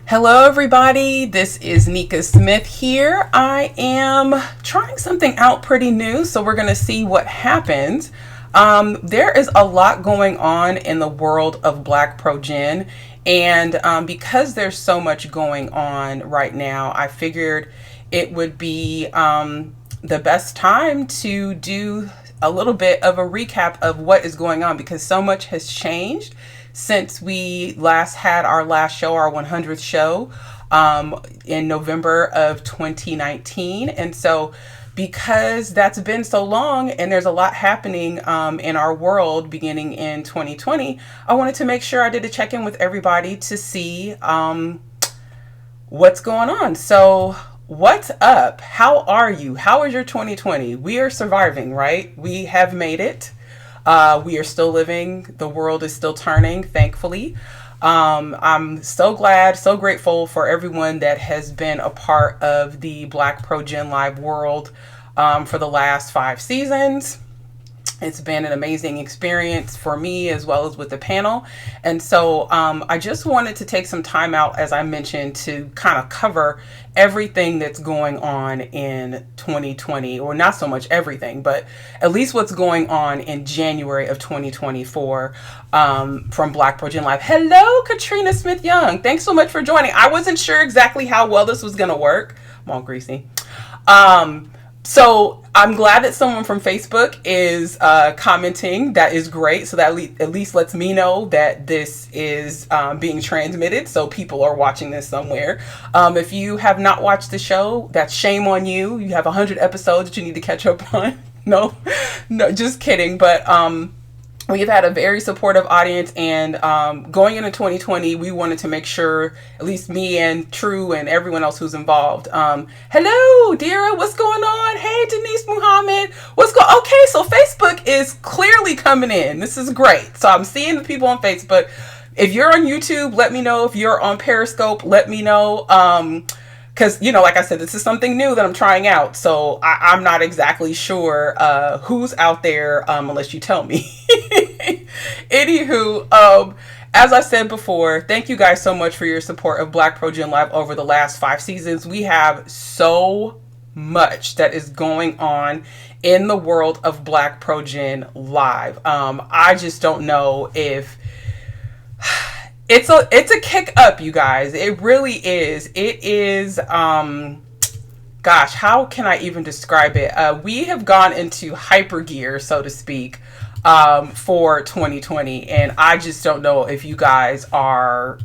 Hello, everybody. This is Nika Smith here. I am trying something out pretty new, so we're going to see what happens. There is a lot going on in the world of BlackProGen, and because there's so much going on right now, I figured it would be the best time to do a little bit of a recap of what is going on because so much has changed since we last had our last show, our 100th show, in November of 2019. And so because that's been so long and there's a lot happening in our world beginning in 2020, I wanted to make sure I did a check-in with everybody to see what's going on. So what's up? How are you? How is your 2020? We are surviving, right? We have made it. We are still living. The world is still turning, thankfully. I'm so glad, so grateful for everyone that has been a part of the BlackProGen Live world for the last 5 seasons. It's been an amazing experience for me as well as with the panel. And so I just wanted to take some time out, as I mentioned, to kind of cover everything that's going on in 2020, or not so much everything, but at least what's going on in January of 2024 from BlackProGen Live. Hello, Katrina Smith-Young. Thanks so much for joining. I wasn't sure exactly how well this was going to work. I'm all greasy. So I'm glad that someone from Facebook is commenting. That is great. So that at least lets me know that this is being transmitted. So people are watching this somewhere. If you have not watched the show, that's shame on you. You have 100 episodes that you need to catch up on. No, just kidding. But we've had a very supportive audience, and going into 2020, we wanted to make sure, at least me and True and everyone else who's involved. Hello, Dira, what's going on? Hey, Denise Muhammad, okay, so Facebook is clearly coming in. This is great. So I'm seeing the people on Facebook. If you're on YouTube, let me know. If you're on Periscope, let me know. Because, like I said, this is something new that I'm trying out. So I'm not exactly sure who's out there unless you tell me. Anywho, as I said before, thank you guys so much for your support of BlackProGen Live over the last 5 seasons. We have so much that is going on in the world of BlackProGen Live. I just don't know if... It's a kick up, you guys. It really is. It is, gosh, how can I even describe it? We have gone into hyper gear, so to speak, for 2020. And I just don't know if you guys are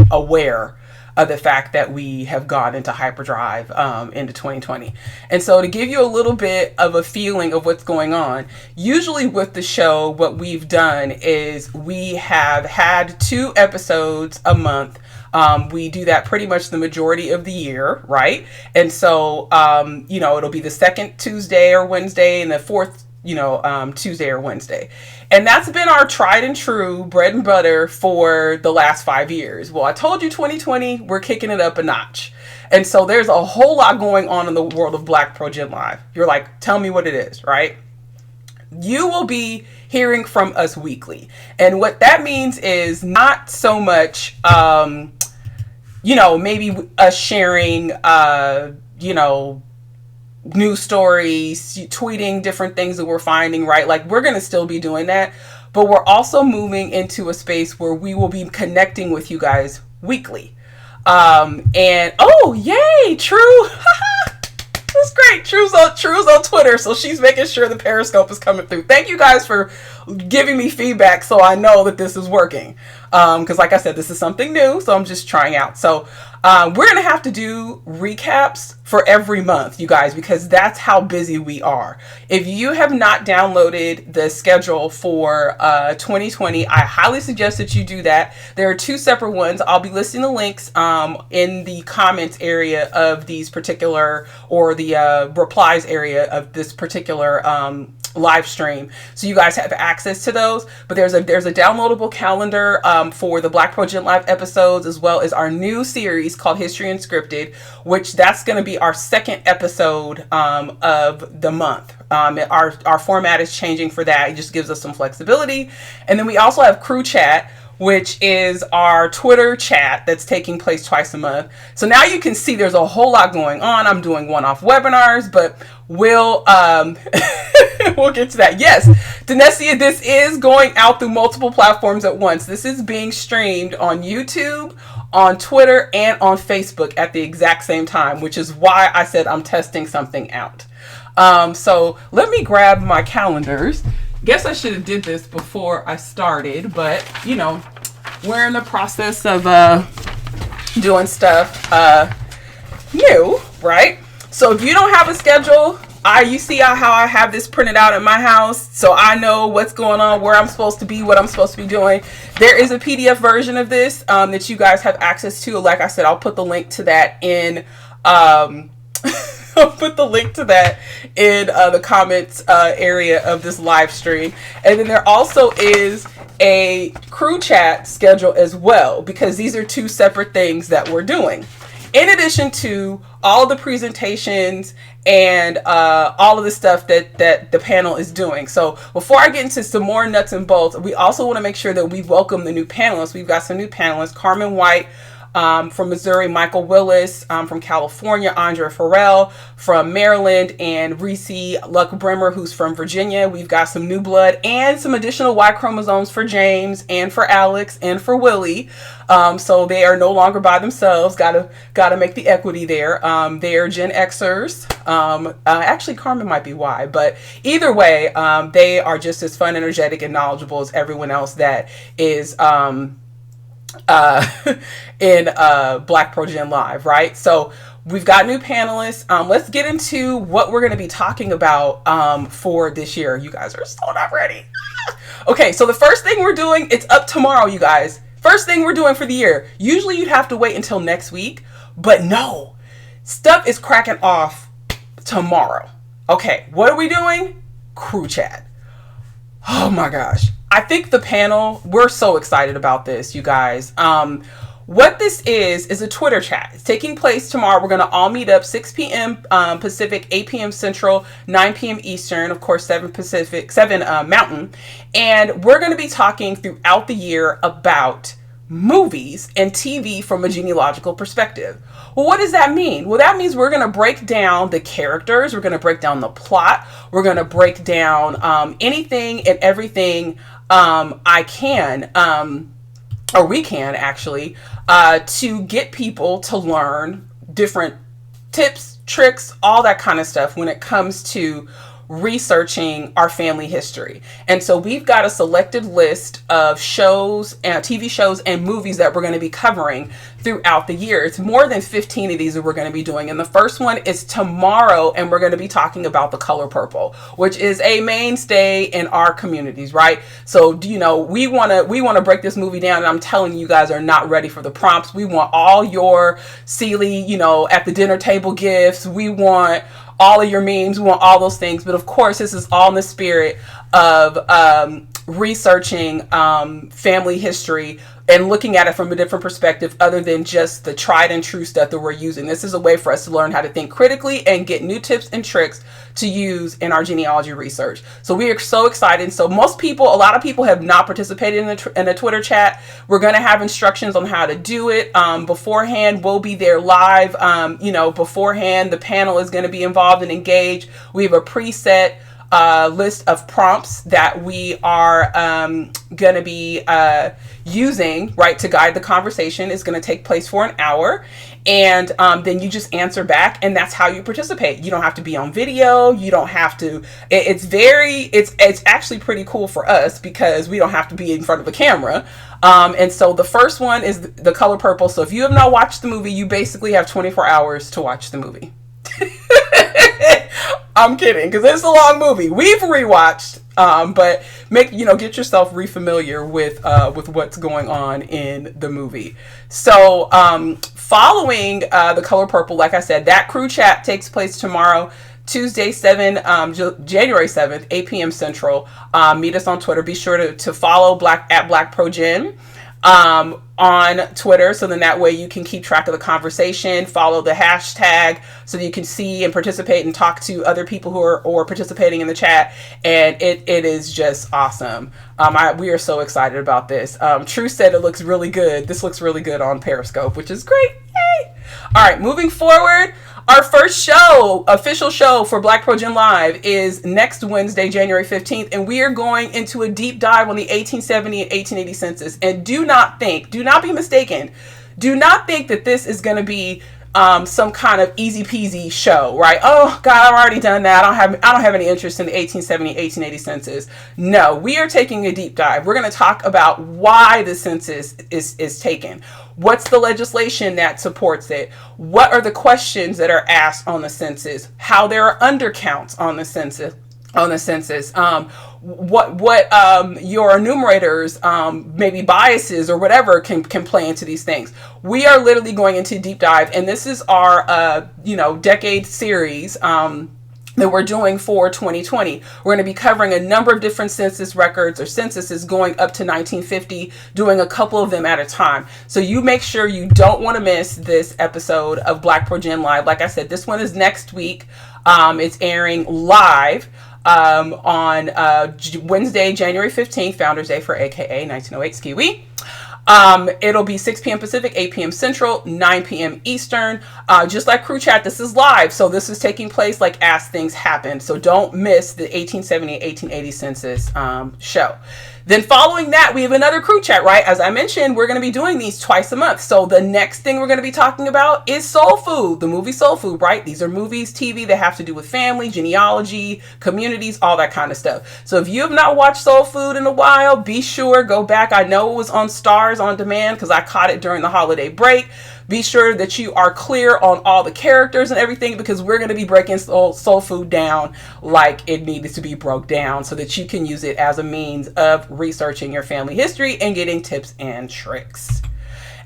aware of the fact that we have gone into hyperdrive into 2020. And so to give you a little bit of a feeling of what's going on, usually with the show, what we've done is we have had 2 episodes a month. We do that pretty much the majority of the year, right? And so, it'll be the second Tuesday or Wednesday and the fourth Tuesday or Wednesday. And that's been our tried and true bread and butter for the last 5 years. Well, I told you 2020, we're kicking it up a notch. And so there's a whole lot going on in the world of BlackProGen Live. You're like, tell me what it is, right? You will be hearing from us weekly. And what that means is not so much, maybe us sharing, news stories, tweeting different things that we're finding, right? Like, we're going to still be doing that, but we're also moving into a space where we will be connecting with you guys weekly. And oh, yay, True. That's great. True's on Twitter, so she's making sure the Periscope is coming through. Thank you guys for giving me feedback so I know that this is working. Because like I said, this is something new, so I'm just trying out. So we're going to have to do recaps for every month, you guys, because that's how busy we are. If you have not downloaded the schedule for 2020, I highly suggest that you do that. There are 2 separate ones. I'll be listing the links in the comments area of these particular, or the replies area of this particular live stream, so you guys have access to those. But there's a downloadable calendar for the BlackProGen Live episodes, as well as our new series called History Unscripted, which that's going to be our second episode of the month. Our format is changing for that. It just gives us some flexibility. And then we also have Crew Chat, which is our Twitter chat that's taking place twice a month. So now you can see there's a whole lot going on. I'm doing one-off webinars, but we'll we'll get to that. Yes, Dinesia, this is going out through multiple platforms at once. This is being streamed on YouTube, on Twitter, and on Facebook at the exact same time, which is why I said I'm testing something out. So let me grab my calendars. Guess I should have did this before I started, but you know, we're in the process of doing stuff new, right? So if you don't have a schedule, you see how I have this printed out at my house, so I know what's going on, where I'm supposed to be, what I'm supposed to be doing. There is a PDF version of this that you guys have access to. Like I said, I'll put the link to that in I'll put the link to that in the comments area of this live stream. And then there also is a crew chat schedule as well, because these are two separate things that we're doing, in addition to all the presentations and all of the stuff that the panel is doing. So before I get into some more nuts and bolts, we also want to make sure that we welcome the new panelists. We've got some new panelists: Carmen White from Missouri, Michael Willis from California, Andrea Farrell from Maryland, and Reese Luck-Bremer, who's from Virginia. We've got some new blood and some additional Y chromosomes for James and for Alex and for Willie. So they are no longer by themselves. Gotta make the equity there. They are Gen Xers. Actually, Carmen might be Y, but either way, they are just as fun, energetic, and knowledgeable as everyone else that is in BlackProGen Live, right? So we've got new panelists. Let's get into what we're going to be talking about for this year. You guys are still not ready. Okay, so the first thing we're doing, it's up tomorrow, you guys. First thing we're doing for the year. Usually you'd have to wait until next week, but no. Stuff is cracking off tomorrow. Okay, what are we doing? Crew chat. Oh my gosh. I think the panel, we're so excited about this, you guys. What this is a Twitter chat. It's taking place tomorrow. We're going to all meet up 6 p.m. Pacific, 8 p.m. Central, 9 p.m. Eastern, of course, 7 Pacific, 7 Mountain. And we're going to be talking throughout the year about movies and TV from a genealogical perspective. Well, what does that mean? Well, that means we're going to break down the characters. We're going to break down the plot. We're going to break down anything and everything I can, or we can actually, to get people to learn different tips, tricks, all that kind of stuff when it comes to researching our family history. And so we've got a selected list of shows and TV shows and movies that we're going to be covering throughout the year. It's more than 15 of these that we're going to be doing. And the first one is tomorrow, and we're going to be talking about The Color Purple, which is a mainstay in our communities, right? So, you know, we want to break this movie down, and I'm telling you guys are not ready for the prompts. We want all your silly, you know, at the dinner table gifts. We want all of your memes. We want all those things. But of course, this is all in the spirit of researching family history and looking at it from a different perspective other than just the tried and true stuff that we're using. This is a way for us to learn how to think critically and get new tips and tricks to use in our genealogy research. So we are so excited. So a lot of people have not participated in the Twitter chat. We're going to have instructions on how to do it. Beforehand, we'll be there live. Beforehand, the panel is going to be involved and engaged. We have a preset list of prompts that we are going to be using, right, to guide the conversation. Is going to take place for an hour, and then you just answer back, and that's how you participate. You don't have to be on video. You don't have to. It's actually pretty cool for us because we don't have to be in front of a camera. And so the first one is The Color Purple. So if you have not watched the movie, you basically have 24 hours to watch the movie. I'm kidding, because it's a long movie. We've rewatched, but get yourself refamiliar with what's going on in the movie. So, following The Color Purple, like I said, that crew chat takes place tomorrow, Tuesday, January 7th, 8 p.m. Central. Meet us on Twitter. Be sure to follow at BlackProGen. on Twitter. So then that way you can keep track of the conversation, follow the hashtag so that you can see and participate and talk to other people who are or participating in the chat. And it is just awesome. We are so excited about this. True said it looks really good. This looks really good on Periscope, which is great. Yay! All right, moving forward. Our first show, official show for BlackProGen Live is next Wednesday, January 15th, and we are going into a deep dive on the 1870 and 1880 census. And do not be mistaken, do not think that this is going to be some kind of easy peasy show, right? Oh God, I've already done that. I don't have any interest in the 1870, 1880 census. No, we are taking a deep dive. We're going to talk about why the census is taken. What's the legislation that supports it? What are the questions that are asked on the census? How there are undercounts on the census? What your enumerators, maybe biases or whatever can play into these things. We are literally going into deep dive, and this is our decade series that we're doing for 2020. We're going to be covering a number of different census records or censuses going up to 1950, doing a couple of them at a time. So you make sure you don't want to miss this episode of BlackProGen Live. Like I said, this one is next week. It's airing live on Wednesday, January 15th, Founders Day for AKA 1908 Ski-Wee. It'll be 6 p.m. Pacific, 8 p.m. Central, 9 p.m. Eastern. Just like Crew Chat, this is live. So this is taking place like as things happen. So don't miss the 1870, 1880 census show. Then following that, we have another Crew Chat, right? As I mentioned, we're going to be doing these twice a month. So the next thing we're going to be talking about is Soul Food, the movie Soul Food, right? These are movies, TV that have to do with family, genealogy, communities, all that kind of stuff. So if you have not watched Soul Food in a while, be sure, go back. I know it was on Stars on Demand because I caught it during the holiday break. Be sure that you are clear on all the characters and everything because we're going to be breaking Soul Food down like it needed to be broke down so that you can use it as a means of researching your family history and getting tips and tricks.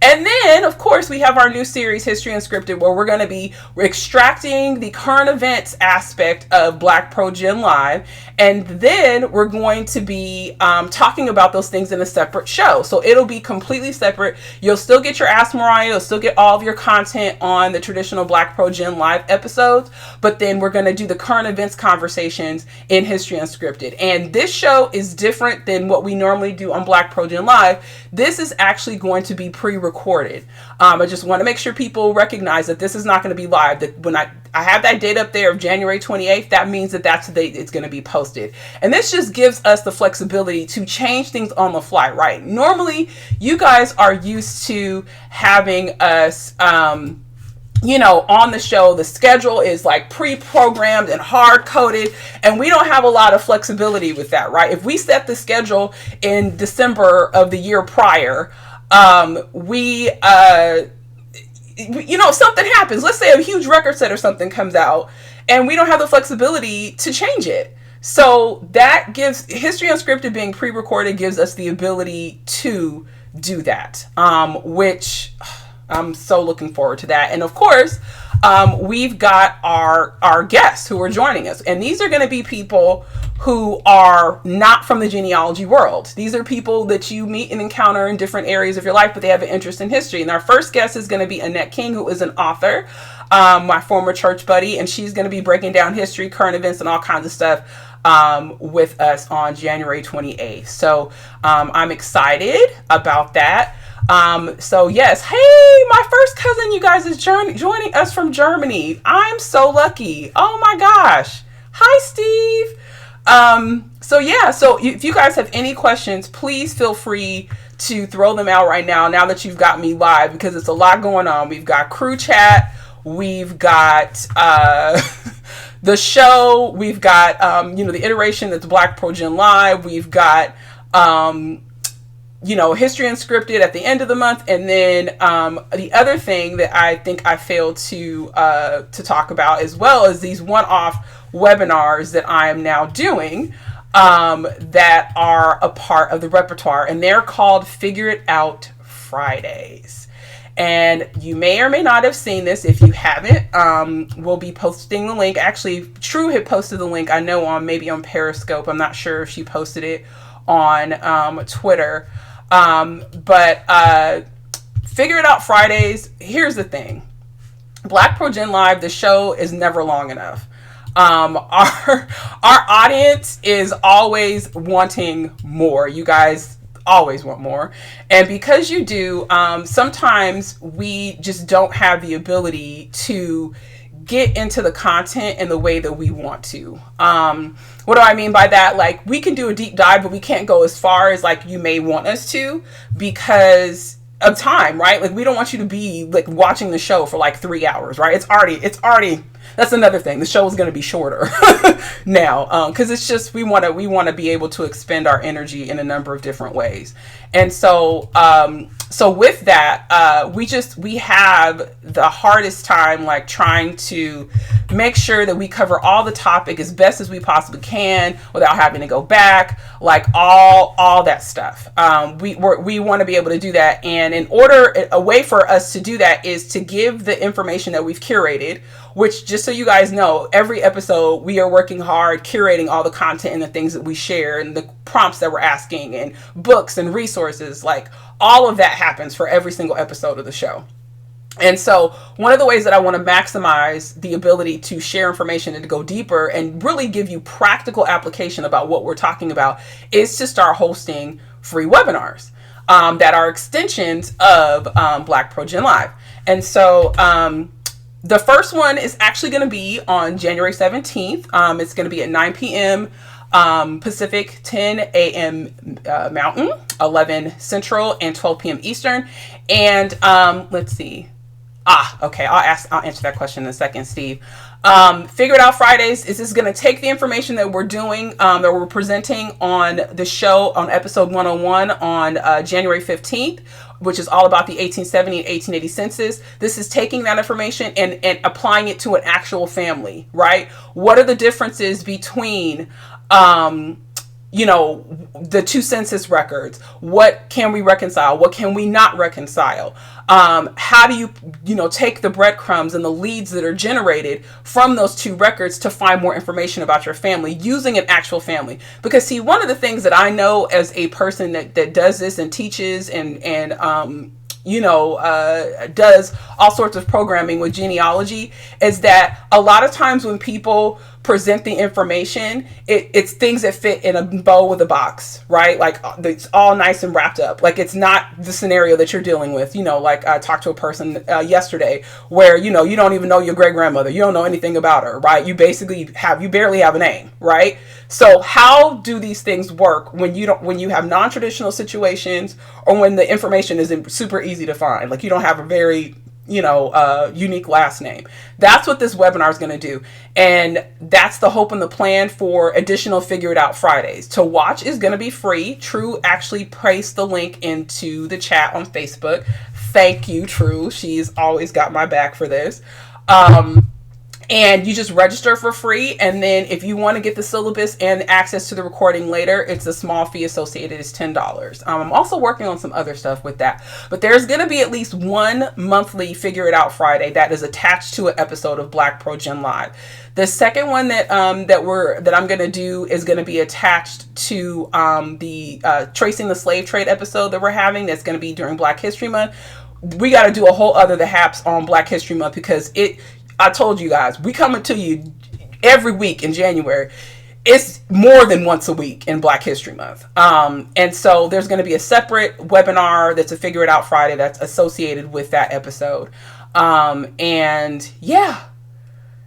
And then, of course, we have our new series, History Unscripted, where we're going to be extracting the current events aspect of BlackProGen Live. And then we're going to be talking about those things in a separate show. So it'll be completely separate. You'll still get your Ask Mariah. You'll still get all of your content on the traditional BlackProGen Live episodes. But then we're going to do the current events conversations in History Unscripted. And this show is different than what we normally do on BlackProGen Live. This is actually going to be pre-recorded. I just want to make sure people recognize that this is not going to be live. That when I have that date up there of January 28th, that means that that's the date it's going to be posted. And this just gives us the flexibility to change things on the fly, right? Normally, you guys are used to having us, on the show, the schedule is like pre-programmed and hard-coded, and we don't have a lot of flexibility with that, right? If we set the schedule in December of the year prior, something happens. Let's say a huge record set or something comes out, and we don't have the flexibility to change it. So that gives History Unscripted being pre-recorded gives us the ability to do that, which I'm so looking forward to that. And of course, we've got our guests who are joining us. And these are going to be people who are not from the genealogy world. These are people that you meet and encounter in different areas of your life, but they have an interest in history. And our first guest is going to be Annette King, who is an author, my former church buddy. And she's going to be breaking down history, current events, and all kinds of stuff with us on January 28th. So I'm excited about that. So yes, hey, my first cousin, you guys, is joining us from Germany. I'm so lucky. Oh my gosh. Hi, Steve. So if you guys have any questions, please feel free to throw them out right now that you've got me live, because it's a lot going on. We've got Crew Chat. We've got, the show. We've got, the iteration that's BlackProGen Live. We've got, History Unscripted at the end of the month. And then the other thing that I think I failed to talk about, as well as these one-off webinars that I am now doing that are a part of the repertoire. And they're called Figure It Out Fridays. And you may or may not have seen this. If you haven't, we'll be posting the link. Actually, True had posted the link, I know, maybe on Periscope. I'm not sure if she posted it on Twitter. But Figure It Out Fridays, here's the thing. BlackProGen Live, the show is never long enough. Our audience is always wanting more. You guys always want more. And because you do, sometimes we just don't have the ability to get into the content in the way that we want to. What do I mean by that? Like, we can do a deep dive, but we can't go as far as like you may want us to because of time, right? Like, we don't want you to be like watching the show for like 3 hours, right? It's already that's another thing. The show is going to be shorter now, because it's just we want to be able to expend our energy in a number of different ways. And so with that, we have the hardest time like trying to make sure that we cover all the topic as best as we possibly can without having to go back, like all that stuff. We want to be able to do that, and a way for us to do that is to give the information that we've curated, which, just so you guys know, every episode we are working hard curating all the content and the things that we share and the prompts that we're asking and books and resources. Like, all of that happens for every single episode of the show. And so one of the ways that I want to maximize the ability to share information and to go deeper and really give you practical application about what we're talking about is to start hosting free webinars that are extensions of BlackProGen Live. And so the first one is actually going to be on January 17th. It's going to be at 9 p.m. Pacific, 10 a.m. Mountain, 11 Central, and 12 p.m. Eastern. And let's see. Okay. I'll answer that question in a second, Steve. Figure It Out Fridays is just going to take the information that we're doing, that we're presenting on the show on episode 101 on January 15th, which is all about the 1870 and 1880 census. This is taking that information and applying it to an actual family, right? What are the differences between the two census records? What can we reconcile? What can we not reconcile? How do you take the breadcrumbs and the leads that are generated from those two records to find more information about your family using an actual family? Because see, one of the things that I know as a person that does this and teaches and does all sorts of programming with genealogy is that a lot of times when people present the information, it's things that fit in a bow with a box, right? Like, it's all nice and wrapped up. Like, it's not the scenario that you're dealing with. Like, I talked to a person yesterday where, you don't even know your great grandmother. You don't know anything about her, right? You barely have a name, right? So how do these things work when you have non-traditional situations or when the information isn't super easy to find? Like, you don't have a very unique last name. That's what this webinar is going to do. And that's the hope and the plan for additional Figure It Out Fridays. To watch is going to be free. True actually placed the link into the chat on Facebook. Thank you, True. She's always got my back for this. And you just register for free. And then if you want to get the syllabus and access to the recording later, it's a small fee associated. It's $10. I'm also working on some other stuff with that. But there's going to be at least one monthly Figure It Out Friday that is attached to an episode of BlackProGen Live. The second one that I'm going to do is going to be attached to the Tracing the Slave Trade episode that we're having. That's going to be during Black History Month. We got to do a whole other The Happs on Black History Month because I told you guys, we coming to you every week in January. It's more than once a week in Black History Month. And so there's going to be a separate webinar that's a Figure It Out Friday that's associated with that episode. And yeah,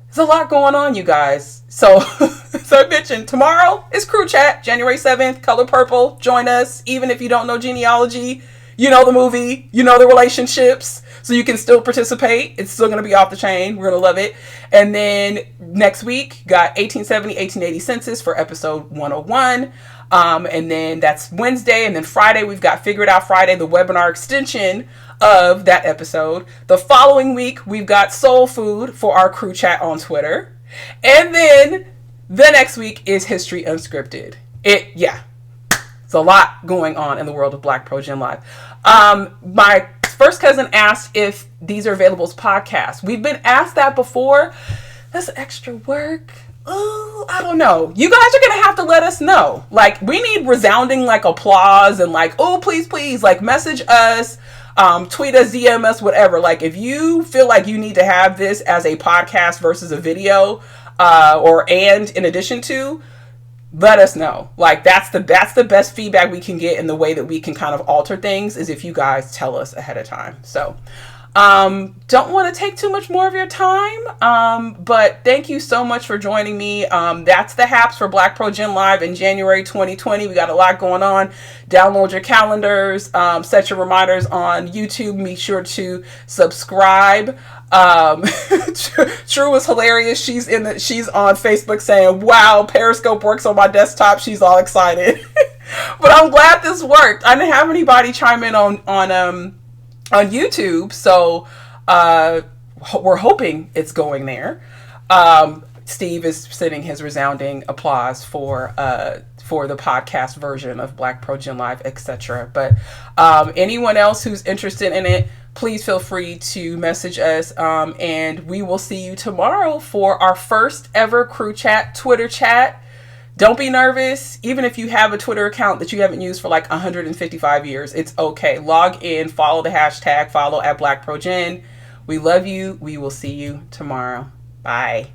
there's a lot going on, you guys. So, so I mentioned tomorrow is Crew Chat, January 7th, Color Purple. Join us. Even if you don't know genealogy, you know the movie, you know the relationships, so you can still participate. It's still going to be off the chain. We're going to love it. And then next week, got 1870, 1880 census for episode 101. And then that's Wednesday. And then Friday, we've got Figure It Out Friday, the webinar extension of that episode. The following week, we've got Soul Food for our Crew Chat on Twitter. And then the next week is History Unscripted. It's a lot going on in the world of BlackProGen Live. My first cousin asked if these are available as podcasts. We've been asked that before. That's extra work. Oh, I don't know. You guys are gonna have to let us know. Like, we need resounding like applause and like, oh, please, please, like message us, tweet us, DM us, whatever. Like, if you feel like you need to have this as a podcast versus a video, or and in addition to, let us know. Like, that's the best feedback we can get, in the way that we can kind of alter things is if you guys tell us ahead of time. So don't want to take too much more of your time, but thank you so much for joining me. That's the Happs for BlackProGen Live in January 2020. We got a lot going on. Download your calendars, set your reminders on YouTube. Be sure to subscribe. True was hilarious. She's on Facebook saying, wow, Periscope works on my desktop. She's all excited. But I'm glad this worked. I didn't have anybody chime in on YouTube, so we're hoping it's going there. Steve is sending his resounding applause for the podcast version of BlackProGen Live, etc. But anyone else who's interested in it, please feel free to message us, and we will see you tomorrow for our first ever crew chat, Twitter chat. Don't be nervous. Even if you have a Twitter account that you haven't used for like 155 years, it's okay. Log in, follow the hashtag, follow at BlackProGen. We love you. We will see you tomorrow. Bye.